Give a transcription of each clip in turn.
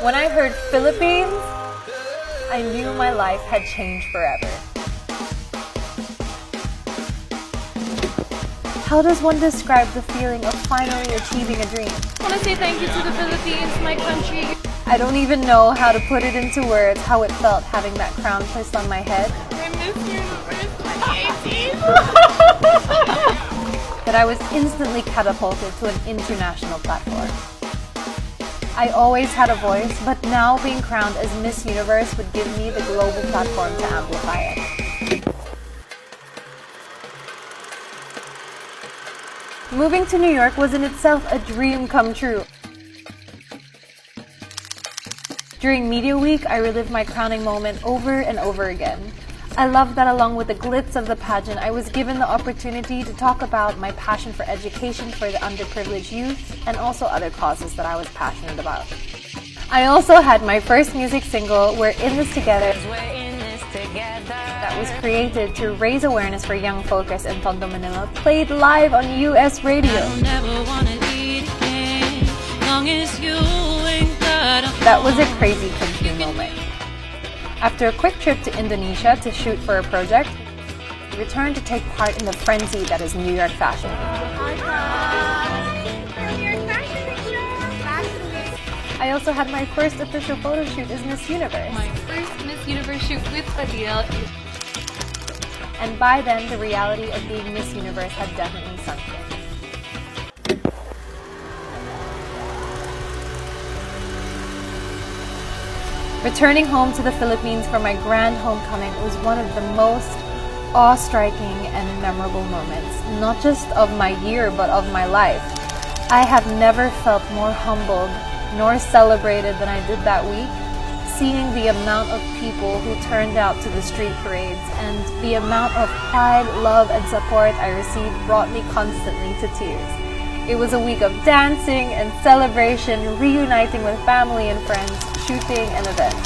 When I heard Philippines, I knew my life had changed forever. How does one describe the feeling of finally achieving a dream? I want to say thank you to the Philippines, my country. I don't even know how to put it into words how it felt having that crown placed on my head. I miss Universe 2018. That I was instantly catapulted to an international platform. I always had a voice, but now being crowned as Miss Universe would give me the global platform to amplify it. Moving to New York was in itself a dream come true. During Media Week, I relived my crowning moment over and over again. I love that along with the glitz of the pageant, I was given the opportunity to talk about my passion for education for the underprivileged youth and also other causes that I was passionate about. I also had my first music single, We're In This Together, that was created to raise awareness for young folkers in Tondo, Manila, played live on US radio. That was a crazy country moment. After a quick trip to Indonesia to shoot for a project, I returned to take part in the frenzy that is New York Fashion Week. I also had my first official photo shoot as Miss Universe. My first Miss Universe shoot with Adele. And by then, the reality of being Miss Universe had definitely sunk in. Returning home to the Philippines for my grand homecoming was one of the most awe-striking and memorable moments, not just of my year, but of my life. I have never felt more humbled nor celebrated than I did that week, seeing the amount of people who turned out to the street parades and the amount of pride, love, and support I received brought me constantly to tears. It was a week of dancing and celebration, reuniting with family and friends, shooting and events.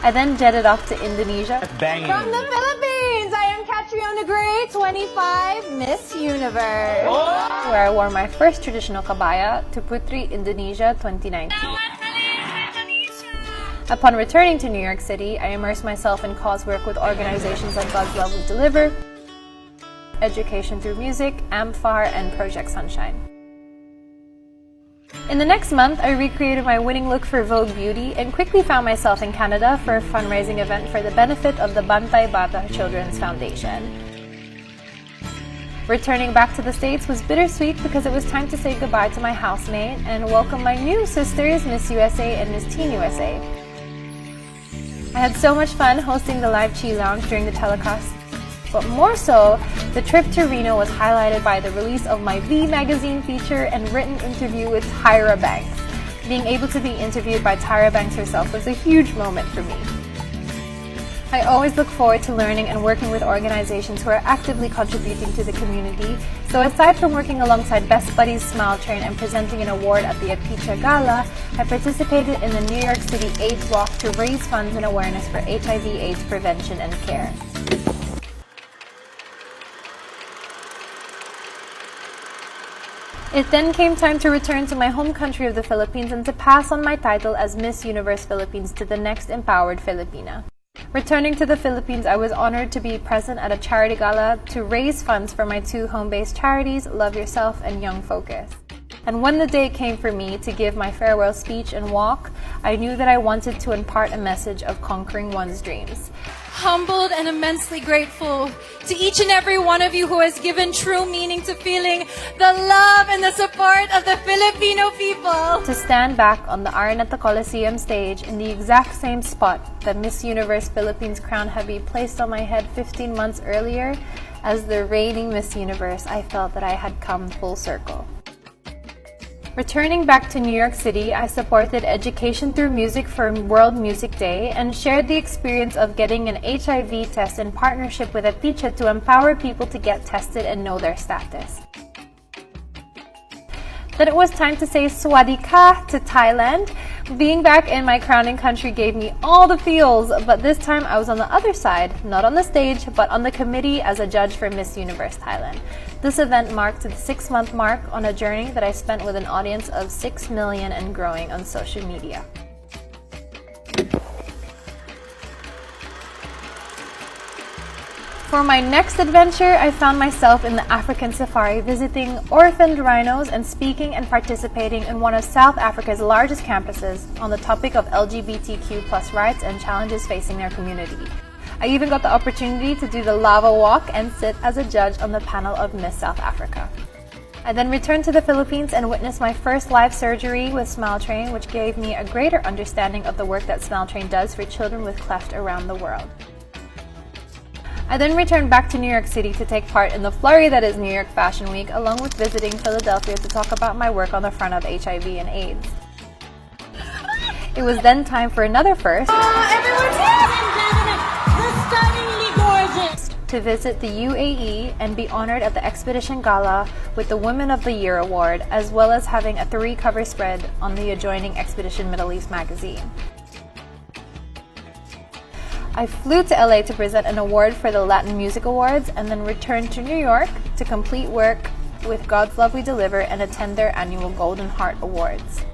I then jetted off to Indonesia. From the Philippines, I am Catriona Gray, 25, Miss Universe. Where I wore my first traditional kabaya to Putri, Indonesia 2019. Upon returning to New York City, I immersed myself in cause work with organizations like God's Love Will Deliver, Education Through Music, AMFAR, and Project Sunshine. In the next month, I recreated my winning look for Vogue Beauty and quickly found myself in Canada for a fundraising event for the benefit of the Bantay Bata Children's Foundation. Returning back to the States was bittersweet because it was time to say goodbye to my housemate and welcome my new sisters, Miss USA and Miss Teen USA. I had so much fun hosting the live Chi Lounge during the telecast, but more so, the trip to Reno was highlighted by the release of my V Magazine feature and written interview with Tyra Banks. Being able to be interviewed by Tyra Banks herself was a huge moment for me. I always look forward to learning and working with organizations who are actively contributing to the community. So aside from working alongside Best Buddies Smile Train and presenting an award at the Apicha Gala, I participated in the New York City AIDS Walk to raise funds and awareness for HIV/AIDS prevention and care. It then came time to return to my home country of the Philippines and to pass on my title as Miss Universe Philippines to the next empowered Filipina. Returning to the Philippines, I was honored to be present at a charity gala to raise funds for my two home-based charities, Love Yourself and Young Focus. And when the day came for me to give my farewell speech and walk, I knew that I wanted to impart a message of conquering one's dreams. Humbled and immensely grateful to each and every one of you who has given true meaning to feeling the love and the support of the Filipino people. To stand back on the Araneta Coliseum stage in the exact same spot that Miss Universe Philippines crown had been placed on my head 15 months earlier, as the reigning Miss Universe, I felt that I had come full circle. Returning back to New York City, I supported Education Through Music for World Music Day and shared the experience of getting an HIV test in partnership with Apicha to empower people to get tested and know their status. Then it was time to say Sawasdee Ka to Thailand. Being back in my crowning country gave me all the feels, but this time I was on the other side, not on the stage, but on the committee as a judge for Miss Universe Thailand. This event marked the 6-month mark on a journey that I spent with an audience of 6 million and growing on social media. For my next adventure, I found myself in the African safari visiting orphaned rhinos and speaking and participating in one of South Africa's largest campuses on the topic of LGBTQ+ rights and challenges facing their community. I even got the opportunity to do the lava walk and sit as a judge on the panel of Miss South Africa. I then returned to the Philippines and witnessed my first live surgery with Smile Train, which gave me a greater understanding of the work that Smile Train does for children with cleft around the world. I then returned back to New York City to take part in the flurry that is New York Fashion Week, along with visiting Philadelphia to talk about my work on the front of HIV and AIDS. It was then time for another first. Everyone's here! The stunningly gorgeous! To visit the UAE and be honored at the Expedition Gala with the Women of the Year Award, as well as having a 3-cover spread on the adjoining Expedition Middle East magazine. I flew to LA to present an award for the Latin Music Awards and then returned to New York to complete work with God's Love We Deliver and attend their annual Golden Heart Awards.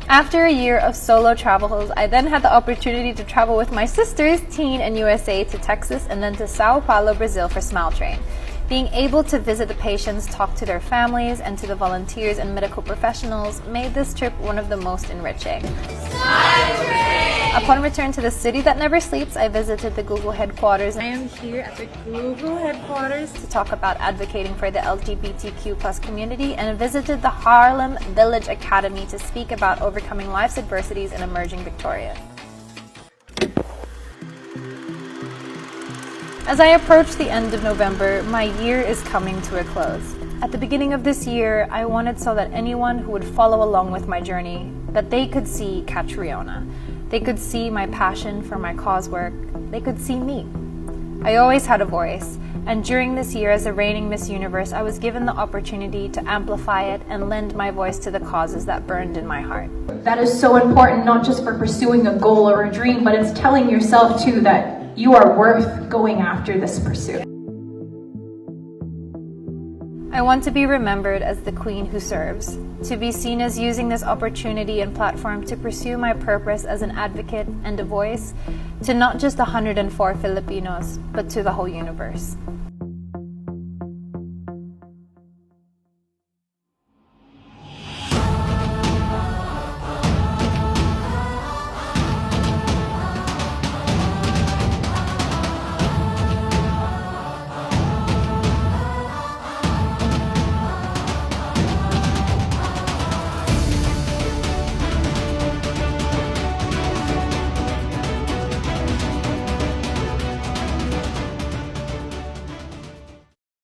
After a year of solo travels, I then had the opportunity to travel with my sisters, Teen and USA, to Texas and then to Sao Paulo, Brazil for Smile Train. Being able to visit the patients, talk to their families, and to the volunteers and medical professionals made this trip one of the most enriching. Upon return to the city that never sleeps, I visited the Google headquarters. I am here at the Google headquarters to talk about advocating for the LGBTQ+ community and visited the Harlem Village Academy to speak about overcoming life's adversities in emerging Victoria. As I approach the end of November, my year is coming to a close. At the beginning of this year, I wanted so that anyone who would follow along with my journey, that they could see Catriona. They could see my passion for my cause work. They could see me. I always had a voice, and during this year as a reigning Miss Universe, I was given the opportunity to amplify it and lend my voice to the causes that burned in my heart. That is so important, not just for pursuing a goal or a dream, but it's telling yourself too that you are worth going after this pursuit. I want to be remembered as the queen who serves, to be seen as using this opportunity and platform to pursue my purpose as an advocate and a voice to not just 104 Filipinos, but to the whole universe.